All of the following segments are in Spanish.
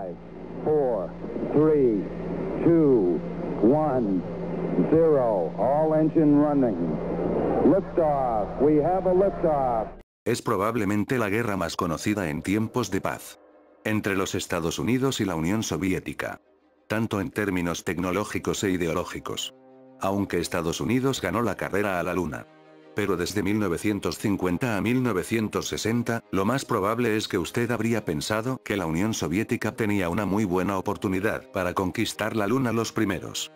5, 4, 3, 2, 1, 0. All engine running. Liftoff. We have a liftoff. Es probablemente la guerra más conocida en tiempos de paz entre los Estados Unidos y la Unión Soviética, tanto en términos tecnológicos e ideológicos. Aunque Estados Unidos ganó la carrera a la Luna. Pero desde 1950 a 1960, lo más probable es que usted habría pensado que la Unión Soviética tenía una muy buena oportunidad para conquistar la Luna los primeros.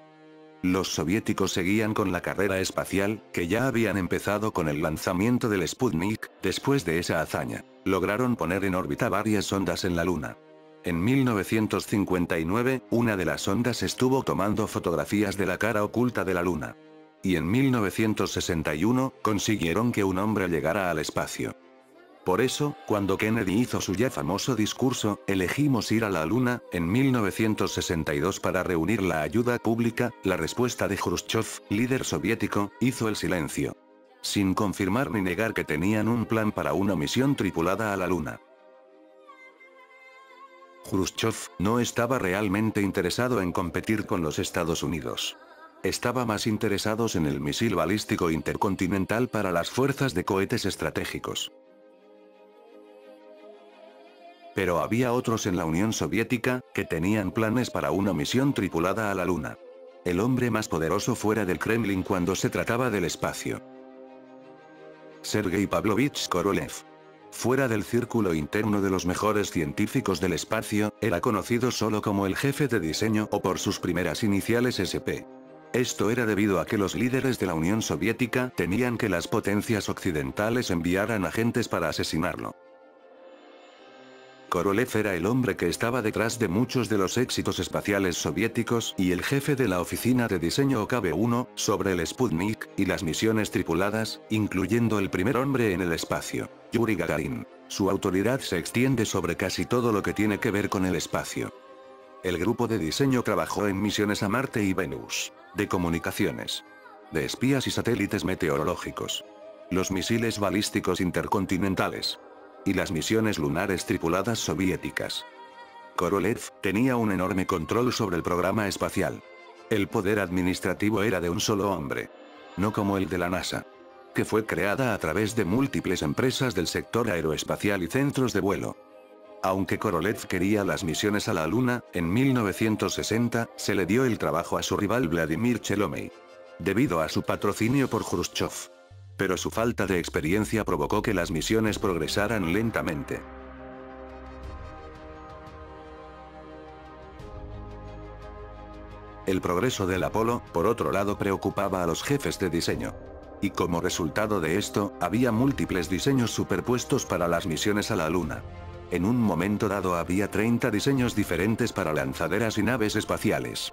Los soviéticos seguían con la carrera espacial, que ya habían empezado con el lanzamiento del Sputnik. Después de esa hazaña, lograron poner en órbita varias sondas en la Luna. En 1959, una de las sondas estuvo tomando fotografías de la cara oculta de la Luna. Y en 1961, consiguieron que un hombre llegara al espacio. Por eso, cuando Kennedy hizo su ya famoso discurso, elegimos ir a la Luna, en 1962 para reunir la ayuda pública, la respuesta de Khrushchev, líder soviético, hizo el silencio. Sin confirmar ni negar que tenían un plan para una misión tripulada a la Luna. Khrushchev no estaba realmente interesado en competir con los Estados Unidos. Estaba más interesados en el misil balístico intercontinental para las fuerzas de cohetes estratégicos. Pero había otros en la Unión Soviética, que tenían planes para una misión tripulada a la Luna. El hombre más poderoso fuera del Kremlin cuando se trataba del espacio. Sergei Pavlovich Korolev. Fuera del círculo interno de los mejores científicos del espacio, era conocido solo como el jefe de diseño o por sus primeras iniciales SP. Esto era debido a que los líderes de la Unión Soviética temían que las potencias occidentales enviaran agentes para asesinarlo. Korolev era el hombre que estaba detrás de muchos de los éxitos espaciales soviéticos y el jefe de la oficina de diseño OKB-1, sobre el Sputnik, y las misiones tripuladas, incluyendo el primer hombre en el espacio, Yuri Gagarin. Su autoridad se extiende sobre casi todo lo que tiene que ver con el espacio. El grupo de diseño trabajó en misiones a Marte y Venus, de comunicaciones, de espías y satélites meteorológicos, los misiles balísticos intercontinentales, y las misiones lunares tripuladas soviéticas. Korolev tenía un enorme control sobre el programa espacial. El poder administrativo era de un solo hombre. No como el de la NASA, que fue creada a través de múltiples empresas del sector aeroespacial y centros de vuelo. Aunque Korolev quería las misiones a la Luna, en 1960, se le dio el trabajo a su rival Vladimir Chelomey, debido a su patrocinio por Khrushchev. Pero su falta de experiencia provocó que las misiones progresaran lentamente. El progreso del Apolo, por otro lado, preocupaba a los jefes de diseño. Y como resultado de esto, había múltiples diseños superpuestos para las misiones a la Luna. En un momento dado había 30 diseños diferentes para lanzaderas y naves espaciales.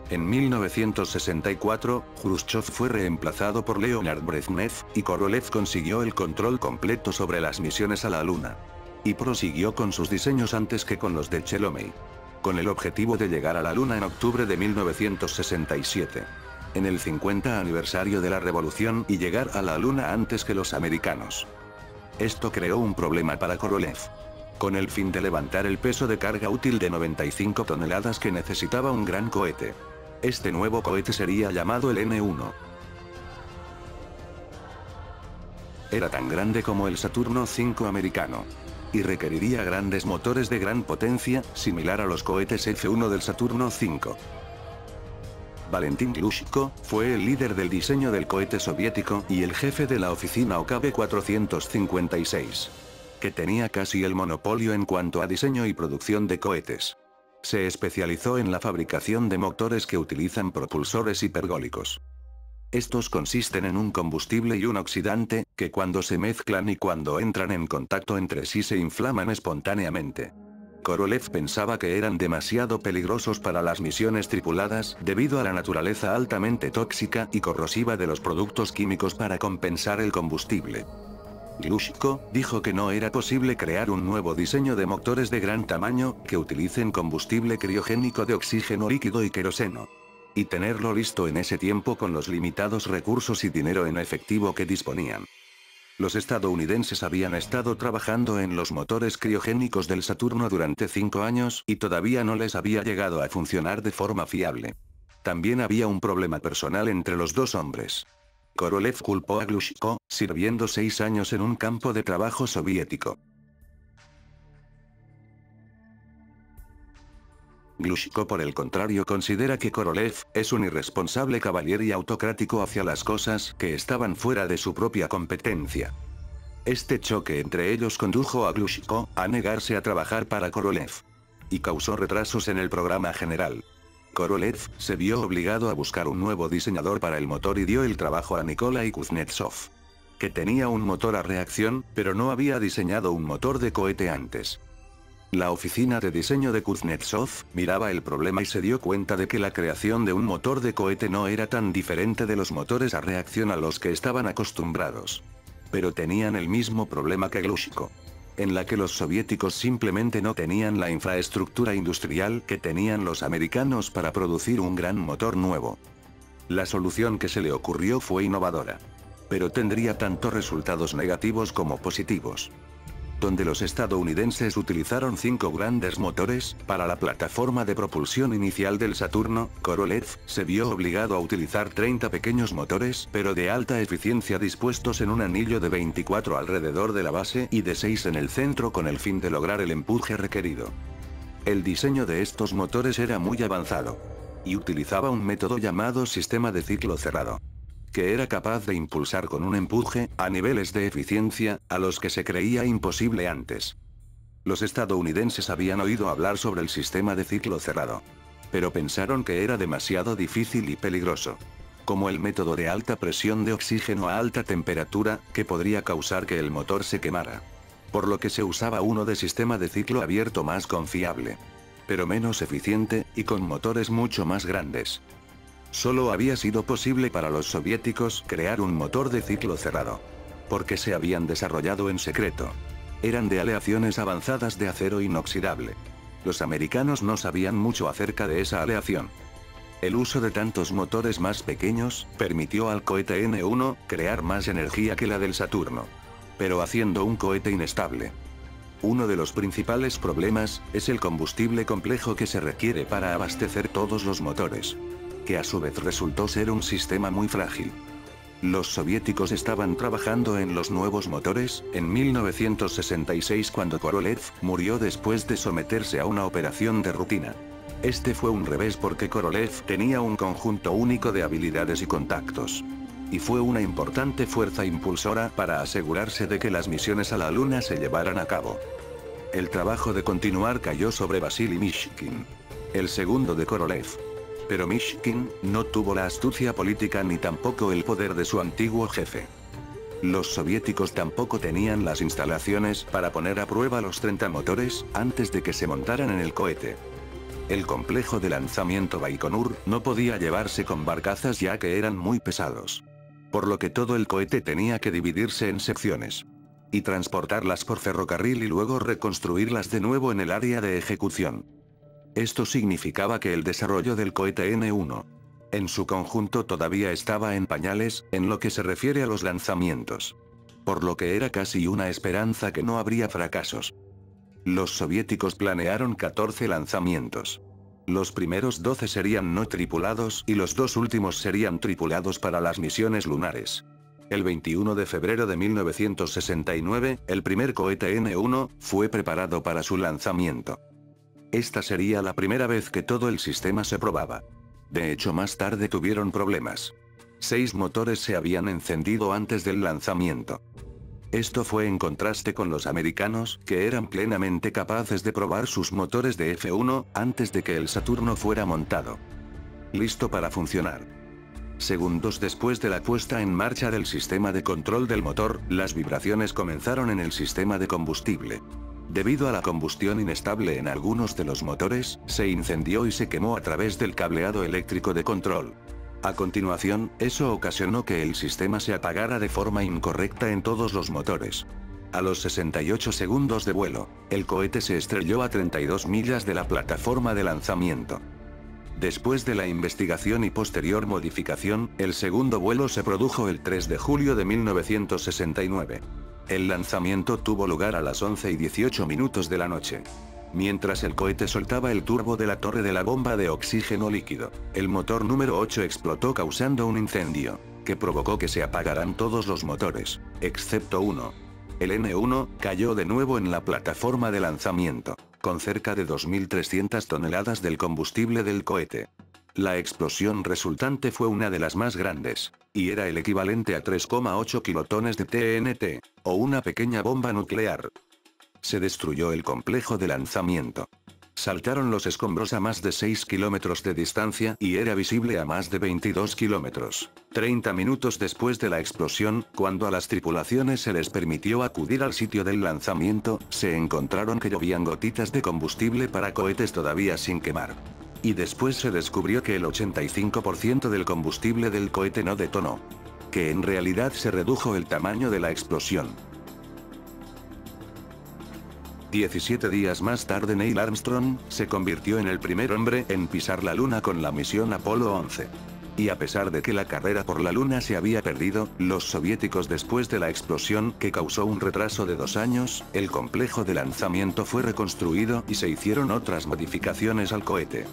En 1964, Khrushchev fue reemplazado por Leonard Brezhnev, y Korolev consiguió el control completo sobre las misiones a la Luna. Y prosiguió con sus diseños antes que con los de Chelomey, con el objetivo de llegar a la Luna en octubre de 1967. En el 50 aniversario de la Revolución y llegar a la Luna antes que los americanos. Esto creó un problema para Korolev. Con el fin de levantar el peso de carga útil de 95 toneladas que necesitaba un gran cohete. Este nuevo cohete sería llamado el N-1. Era tan grande como el Saturno V americano. Y requeriría grandes motores de gran potencia, similar a los cohetes F-1 del Saturno V. Valentín Glushko fue el líder del diseño del cohete soviético y el jefe de la oficina OKB-456. Que tenía casi el monopolio en cuanto a diseño y producción de cohetes. Se especializó en la fabricación de motores que utilizan propulsores hipergólicos. Estos consisten en un combustible y un oxidante, que cuando se mezclan y cuando entran en contacto entre sí se inflaman espontáneamente. Korolev pensaba que eran demasiado peligrosos para las misiones tripuladas debido a la naturaleza altamente tóxica y corrosiva de los productos químicos para compensar el combustible. Glushko dijo que no era posible crear un nuevo diseño de motores de gran tamaño, que utilicen combustible criogénico de oxígeno líquido y queroseno. Y tenerlo listo en ese tiempo con los limitados recursos y dinero en efectivo que disponían. Los estadounidenses habían estado trabajando en los motores criogénicos del Saturno durante 5 años y todavía no les había llegado a funcionar de forma fiable. También había un problema personal entre los dos hombres. Korolev culpó a Glushko, sirviendo 6 años en un campo de trabajo soviético. Glushko, por el contrario, considera que Korolev es un irresponsable caballero y autocrático hacia las cosas que estaban fuera de su propia competencia. Este choque entre ellos condujo a Glushko a negarse a trabajar para Korolev y causó retrasos en el programa general. Korolev se vio obligado a buscar un nuevo diseñador para el motor y dio el trabajo a Nikolai Kuznetsov, que tenía un motor a reacción, pero no había diseñado un motor de cohete antes. La oficina de diseño de Kuznetsov miraba el problema y se dio cuenta de que la creación de un motor de cohete no era tan diferente de los motores a reacción a los que estaban acostumbrados. Pero tenían el mismo problema que Glushko, en la que los soviéticos simplemente no tenían la infraestructura industrial que tenían los americanos para producir un gran motor nuevo. La solución que se le ocurrió fue innovadora, pero tendría tanto resultados negativos como positivos. Donde los estadounidenses utilizaron 5 grandes motores para la plataforma de propulsión inicial del Saturno, Korolev se vio obligado a utilizar 30 pequeños motores, pero de alta eficiencia dispuestos en un anillo de 24 alrededor de la base y de 6 en el centro con el fin de lograr el empuje requerido. El diseño de estos motores era muy avanzado y utilizaba un método llamado sistema de ciclo cerrado, que era capaz de impulsar con un empuje, a niveles de eficiencia, a los que se creía imposible antes. Los estadounidenses habían oído hablar sobre el sistema de ciclo cerrado, pero pensaron que era demasiado difícil y peligroso, como el método de alta presión de oxígeno a alta temperatura, que podría causar que el motor se quemara. Por lo que se usaba uno de sistema de ciclo abierto más confiable, pero menos eficiente, y con motores mucho más grandes. Solo había sido posible para los soviéticos crear un motor de ciclo cerrado, porque se habían desarrollado en secreto. Eran de aleaciones avanzadas de acero inoxidable. Los americanos no sabían mucho acerca de esa aleación. El uso de tantos motores más pequeños permitió al cohete N-1 crear más energía que la del Saturno, pero haciendo un cohete inestable. Uno de los principales problemas es el combustible complejo que se requiere para abastecer todos los motores, que a su vez resultó ser un sistema muy frágil. Los soviéticos estaban trabajando en los nuevos motores en 1966 cuando Korolev murió después de someterse a una operación de rutina. Este fue un revés porque Korolev tenía un conjunto único de habilidades y contactos, y fue una importante fuerza impulsora para asegurarse de que las misiones a la Luna se llevaran a cabo. El trabajo de continuar cayó sobre Vasily Mishkin, el segundo de Korolev. Pero Mishkin no tuvo la astucia política ni tampoco el poder de su antiguo jefe. Los soviéticos tampoco tenían las instalaciones para poner a prueba los 30 motores antes de que se montaran en el cohete. El complejo de lanzamiento Baikonur no podía llevarse con barcazas ya que eran muy pesados, por lo que todo el cohete tenía que dividirse en secciones y transportarlas por ferrocarril y luego reconstruirlas de nuevo en el área de ejecución. Esto significaba que el desarrollo del cohete N-1 en su conjunto todavía estaba en pañales, en lo que se refiere a los lanzamientos, por lo que era casi una esperanza que no habría fracasos. Los soviéticos planearon 14 lanzamientos. Los primeros 12 serían no tripulados y los 2 últimos serían tripulados para las misiones lunares. El 21 de febrero de 1969, el primer cohete N-1 fue preparado para su lanzamiento. Esta sería la primera vez que todo el sistema se probaba. De hecho, más tarde tuvieron problemas. 6 motores se habían encendido antes del lanzamiento. Esto fue en contraste con los americanos, que eran plenamente capaces de probar sus motores de F-1 antes de que el Saturno fuera montado, listo para funcionar. Segundos después de la puesta en marcha del sistema de control del motor, las vibraciones comenzaron en el sistema de combustible. Debido a la combustión inestable en algunos de los motores, se incendió y se quemó a través del cableado eléctrico de control. A continuación, eso ocasionó que el sistema se apagara de forma incorrecta en todos los motores. A los 68 segundos de vuelo, el cohete se estrelló a 32 millas de la plataforma de lanzamiento. Después de la investigación y posterior modificación, el segundo vuelo se produjo el 3 de julio de 1969. El lanzamiento tuvo lugar a las 11:18 de la noche. Mientras el cohete soltaba el turbo de la torre de la bomba de oxígeno líquido, el motor número 8 explotó causando un incendio, que provocó que se apagaran todos los motores, excepto uno. El N-1 cayó de nuevo en la plataforma de lanzamiento, con cerca de 2.300 toneladas del combustible del cohete. La explosión resultante fue una de las más grandes, y era el equivalente a 3,8 kilotones de TNT, o una pequeña bomba nuclear. Se destruyó el complejo de lanzamiento. Saltaron los escombros a más de 6 kilómetros de distancia y era visible a más de 22 kilómetros. 30 minutos después de la explosión, cuando a las tripulaciones se les permitió acudir al sitio del lanzamiento, se encontraron que llovían gotitas de combustible para cohetes todavía sin quemar. Y después se descubrió que el 85% del combustible del cohete no detonó. Que en realidad se redujo el tamaño de la explosión. 17 días más tarde Neil Armstrong se convirtió en el primer hombre en pisar la Luna con la misión Apolo 11. Y a pesar de que la carrera por la Luna se había perdido, los soviéticos después de la explosión que causó un retraso de 2 años, el complejo de lanzamiento fue reconstruido y se hicieron otras modificaciones al cohete.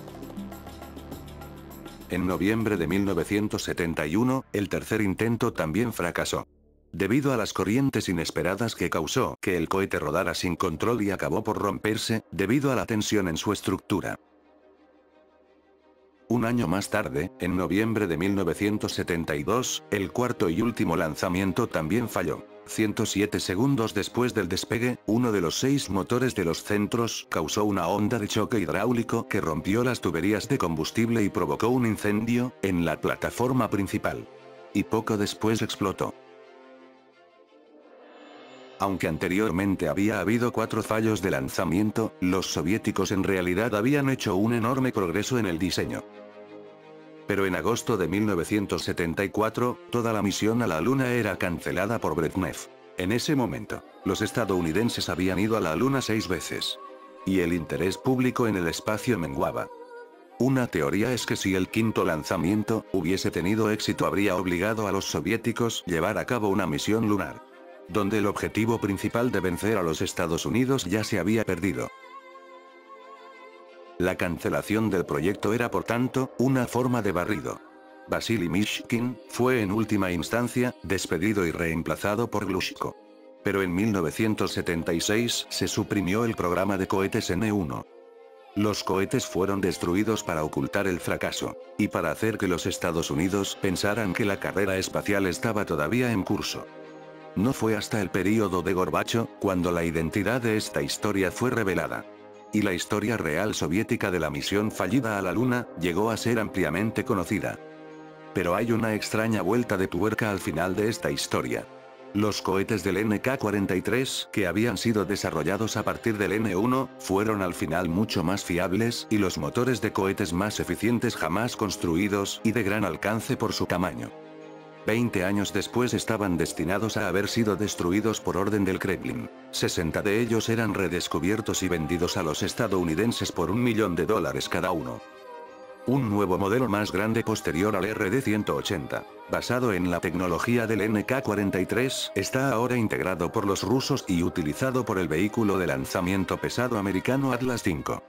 En noviembre de 1971, el tercer intento también fracasó. Debido a las corrientes inesperadas que causó que el cohete rodara sin control y acabó por romperse, debido a la tensión en su estructura. Un año más tarde, en noviembre de 1972, el cuarto y último lanzamiento también falló. 107 segundos después del despegue, uno de los 6 motores de los centros causó una onda de choque hidráulico que rompió las tuberías de combustible y provocó un incendio en la plataforma principal. Y poco después explotó. Aunque anteriormente había habido 4 fallos de lanzamiento, los soviéticos en realidad habían hecho un enorme progreso en el diseño. Pero en agosto de 1974, toda la misión a la Luna era cancelada por Brezhnev. En ese momento, los estadounidenses habían ido a la Luna 6 veces. Y el interés público en el espacio menguaba. Una teoría es que si el quinto lanzamiento hubiese tenido éxito habría obligado a los soviéticos a llevar a cabo una misión lunar, donde el objetivo principal de vencer a los Estados Unidos ya se había perdido. La cancelación del proyecto era por tanto, una forma de barrido. Vasily Mishkin fue en última instancia, despedido y reemplazado por Glushko. Pero en 1976 se suprimió el programa de cohetes N-1. Los cohetes fueron destruidos para ocultar el fracaso, y para hacer que los Estados Unidos pensaran que la carrera espacial estaba todavía en curso. No fue hasta el período de Gorbachov, cuando la identidad de esta historia fue revelada. Y la historia real soviética de la misión fallida a la Luna, llegó a ser ampliamente conocida. Pero hay una extraña vuelta de tuerca al final de esta historia. Los cohetes del NK-43, que habían sido desarrollados a partir del N-1, fueron al final mucho más fiables y los motores de cohetes más eficientes jamás construidos y de gran alcance por su tamaño. 20 años después estaban destinados a haber sido destruidos por orden del Kremlin. 60 de ellos eran redescubiertos y vendidos a los estadounidenses por $1 millón cada uno. Un nuevo modelo más grande posterior al RD-180, basado en la tecnología del NK-43, está ahora integrado por los rusos y utilizado por el vehículo de lanzamiento pesado americano Atlas V.